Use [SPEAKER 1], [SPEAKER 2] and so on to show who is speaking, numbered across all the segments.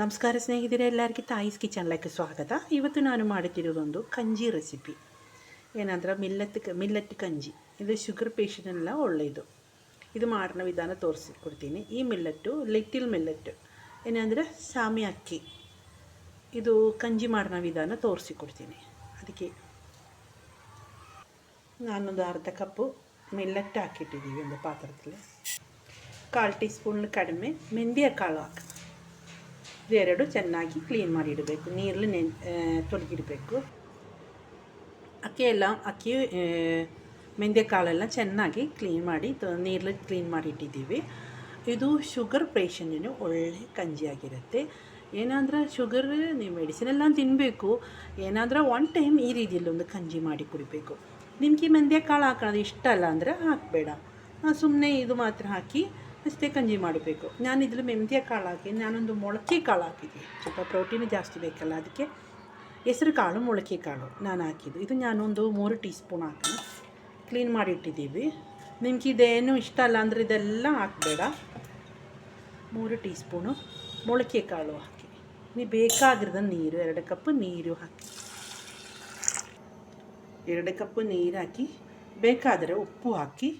[SPEAKER 1] ನಮಸ್ಕಾರ ಸ್ನೇಹಿತರೆ, ಎಲ್ಲರಿಗೂ ತಾಯಿಸ್ ಕಿಚನ್ಲಕ್ಕೆ ಸ್ವಾಗತ. ಇವತ್ತು ನಾನು ಮಾಡುತ್ತಿರೋದೊಂದು ಕಂಜಿ ರೆಸಿಪಿ. ಏನಂದ್ರೆ ಮಿಲ್ಲೆಟ್ ಕಂಜಿ. ಇದು ಶುಗರ್ ಪೇಷಂಟೆಲ್ಲ ಒಳ್ಳೆಯದು. ಇದು ಮಾಡೋ ವಿಧಾನ ತೋರಿಸಿಕೊಡ್ತೀನಿ. ಈ ಮಿಲ್ಲೆಟ್ಟು ಲಿಟಿಲ್ ಮಿಲ್ಲೆಟ್ ಏನಂದರೆ ಸಾಮಿ ಅಕ್ಕಿ. ಇದು ಕಂಜಿ ಮಾಡೋ ವಿಧಾನ ತೋರಿಸಿಕೊಡ್ತೀನಿ. ಅದಕ್ಕೆ ನಾನೊಂದು ಅರ್ಧ ಕಪ್ಪು ಮಿಲ್ಲೆಟ್ ಹಾಕಿಟ್ಟಿದ್ದೀವಿ ಒಂದು ಪಾತ್ರದಲ್ಲಿ. 1/4 ಟೀ ಸ್ಪೂನ್ ಕಡಿಮೆ ಮೆಂತ್ಯ ಕಾಳು ಹಾಕಿ ಇದೆರಡು ಚೆನ್ನಾಗಿ ಕ್ಲೀನ್ ಮಾಡಿ ಇಡಬೇಕು. ನೀರಲ್ಲಿ ತೊಳೆಗಿಡಬೇಕು. ಅಕ್ಕಿ ಮೆಂತ್ಯ ಕಾಳೆಲ್ಲ ಚೆನ್ನಾಗಿ ಕ್ಲೀನ್ ಮಾಡಿ ನೀರಲ್ಲಿ ಕ್ಲೀನ್ ಮಾಡಿ ಇಟ್ಟಿದ್ದೀವಿ. ಇದು ಶುಗರ್ ಪೇಷಂಟಿന് ಒಳ್ಳೆ ಕಂಜಿಯಾಗಿರುತ್ತೆ. ಏನಾದರೂ ಶುಗರ್ ನೀವು ಮೆಡಿಸಿನೆಲ್ಲ ತಿನ್ನಬೇಕು. ಏನಾದರೂ ಒನ್ ಟೈಮ್ ಈ ರೀತಿಯಲ್ಲಿ ಒಂದು ಕಂಜಿ ಮಾಡಿ ಕುಡಿಬೇಕು. ನಿಮಗೆ ಮೆಂತ್ಯ ಕಾಳು ಹಾಕೋದು ಇಷ್ಟ ಅಲ್ಲ ಅಂದರೆ ಹಾಕಬೇಡ. ಸುಮ್ಮನೆ ಇದು ಮಾತ್ರ ಹಾಕಿ ಅಷ್ಟೇ ಕಂಜಿ ಮಾಡಬೇಕು. ನಾನು ಇದ್ರಲ್ಲಿ ಮೆಂತ್ಯ ಕಾಳು ಹಾಕಿ ನಾನೊಂದು ಮೊಳಕೆ ಕಾಳು ಹಾಕಿದ್ದೆ. ಸ್ವಲ್ಪ ಪ್ರೋಟೀನ್ ಜಾಸ್ತಿ ಬೇಕಲ್ಲ, ಅದಕ್ಕೆ ಹೆಸರು ಕಾಳು ಮೊಳಕೆ ಕಾಳು ನಾನು ಹಾಕಿದ್ದು. ಇದು ನಾನೊಂದು 3 ಟೀ ಸ್ಪೂನ್ ಹಾಕಿ ಕ್ಲೀನ್ ಮಾಡಿ ಇಟ್ಟಿದ್ದೀವಿ. ನಿಮ್ಗೆ ಇದೇನು ಇಷ್ಟ ಅಲ್ಲ ಅಂದರೆ ಇದೆಲ್ಲ ಹಾಕಬೇಡ. 3 ಟೀ ಸ್ಪೂನು ಮೊಳಕೆ ಕಾಳು ಹಾಕಿ ನೀವು ಬೇಕಾಗಿರೋದ ನೀರು 2 ಕಪ್ ನೀರು ಹಾಕಿ 2 ಕಪ್ ನೀರು ಹಾಕಿ ಬೇಕಾದರೆ ಉಪ್ಪು ಹಾಕಿ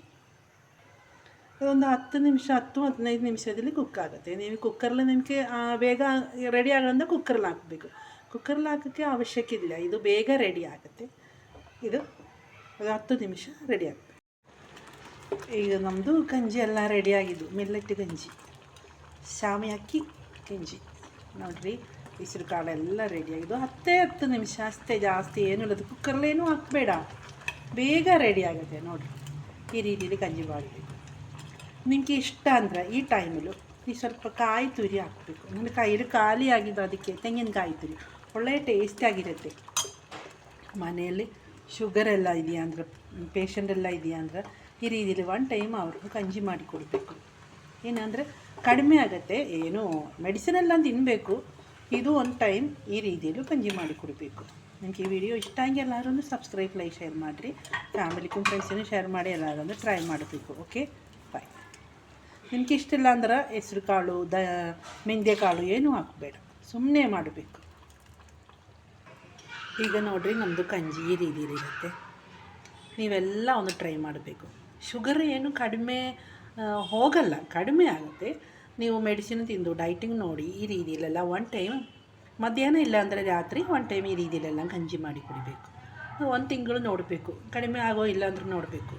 [SPEAKER 1] ಒಂದು 10 ನಿಮಿಷ 10-15 ನಿಮಿಷದಲ್ಲಿ ಕುಕ್ ಆಗುತ್ತೆ. ನೀವು ಕುಕ್ಕರಲ್ಲಿ ನಿಮಗೆ ಬೇಗ ರೆಡಿ ಆಗೋದ್ರಿಂದ ಕುಕ್ಕರಲ್ಲಿ ಹಾಕಬೇಕು. ಕುಕ್ಕರಲ್ಲಿ ಹಾಕೋಕ್ಕೆ ಅವಶ್ಯಕ ಇಲ್ಲ, ಇದು ಬೇಗ ರೆಡಿ ಆಗುತ್ತೆ. ಇದು ಒಂದು 10 ನಿಮಿಷ ರೆಡಿ ಆಗುತ್ತೆ. ಈಗ ನಮ್ಮದು ಗಂಜಿ ಎಲ್ಲ ರೆಡಿಯಾಗಿದ್ದು. ಮಿಲ್ಲೆಟ್ ಗಂಜಿ, ಸಾಮಿ ಅಕ್ಕಿ ಗಂಜಿ ನೋಡಿರಿ. ಹೆಸರು ಕಾಳೆಲ್ಲ ರೆಡಿಯಾಗಿದ್ದು. 10 ನಿಮಿಷ ಅಷ್ಟೇ, ಜಾಸ್ತಿ ಏನೂ ಇಲ್ಲದು. ಕುಕ್ಕರ್ಲೇನೂ ಹಾಕಬೇಡ, ಬೇಗ ರೆಡಿ ಆಗುತ್ತೆ. ನೋಡಿರಿ, ಈ ರೀತಿಯಲ್ಲಿ ಗಂಜಿ ಮಾಡಬೇಕು. ನಿಮಗೆ ಇಷ್ಟ ಅಂದರೆ ಈ ಟೈಮಲ್ಲೂ ನೀವು ಸ್ವಲ್ಪ ಕಾಯಿ ತುರಿ ಹಾಕಬೇಕು. ನನ್ನ ಕೈಯಲ್ಲಿ ಖಾಲಿ ಆಗಿದ್ದು, ಅದಕ್ಕೆ ತೆಂಗಿನಕಾಯಿ ತುರಿ ಒಳ್ಳೆಯ ಟೇಸ್ಟಿಯಾಗಿರುತ್ತೆ. ಮನೆಯಲ್ಲಿ ಶುಗರ್ ಎಲ್ಲ ಇದೆಯಾ ಅಂದ್ರೆ, ಪೇಷಂಟ್ ಎಲ್ಲ ಇದೆಯಾ ಅಂದ್ರೆ ಈ ರೀತಿಯಲ್ಲಿ ಒನ್ ಟೈಮ್ ಅವ್ರಿಗೂ ಕಂಜಿ ಮಾಡಿ ಕೊಡಬೇಕು. ಏನಂದರೆ ಕಡಿಮೆ ಆಗುತ್ತೆ. ಏನು ಮೆಡಿಸಿನೆಲ್ಲ ತಿನ್ನಬೇಕು, ಇದು ಒಂದು ಟೈಮ್ ಈ ರೀತಿಯಲ್ಲೂ ಕಂಜಿ ಮಾಡಿ ಕೊಡಬೇಕು. ನಿಮಗೆ ಈ ವಿಡಿಯೋ ಇಷ್ಟ ಆಗಿ ಎಲ್ಲರೂ ಸಬ್ಸ್ಕ್ರೈಬ್, ಲೈಕ್, ಶೇರ್ ಮಾಡಿರಿ. ಫ್ಯಾಮಿಲಿಗೂ ಫ್ರೆಂಡ್ಸಿಗೂ ಶೇರ್ ಮಾಡಿ ಎಲ್ಲರೂ ಟ್ರೈ ಮಾಡಬೇಕು. ಓಕೆ, ಬಾಯ್. ನಿಮ್ಗೆ ಇಷ್ಟಿಲ್ಲ ಅಂದ್ರೆ ಹೆಸ್ರು ಕಾಳು ಮೆಂತ್ಯ ಕಾಳು ಏನೂ ಹಾಕಬೇಡ, ಸುಮ್ಮನೆ ಮಾಡಬೇಕು. ಈಗ ನೋಡಿರಿ, ನಮ್ಮದು ಕಂಜಿ ಈ ರೀತಿಯಲ್ಲಿರುತ್ತೆ. ನೀವೆಲ್ಲ ಒಂದು ಟ್ರೈ ಮಾಡಬೇಕು. ಶುಗರ್ ಏನು ಕಡಿಮೆ ಹೋಗಲ್ಲ, ಕಡಿಮೆ ಆಗುತ್ತೆ. ನೀವು ಮೆಡಿಸಿನ್ ತಿಂದು ಡೈಟಿಂಗ್ ನೋಡಿ ಈ ರೀತಿಯಲ್ಲೆಲ್ಲ ಒನ್ ಟೈಮ್ ಮಧ್ಯಾಹ್ನ ಇಲ್ಲ ಅಂದರೆ ರಾತ್ರಿ ಒನ್ ಟೈಮ್ ಈ ರೀತಿಯಲ್ಲೆಲ್ಲ ಗಂಜಿ ಮಾಡಿ ಕುಡಿಬೇಕು. 1 ತಿಂಗಳು ನೋಡಬೇಕು, ಕಡಿಮೆ ಆಗೋ ಇಲ್ಲ ಅಂದ್ರೆ ನೋಡಬೇಕು.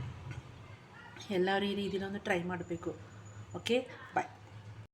[SPEAKER 1] ಎಲ್ಲರೂ ಈ ರೀತಿಯಲ್ಲಿ ಒಂದು ಟ್ರೈ ಮಾಡಬೇಕು. ಓಕೆ.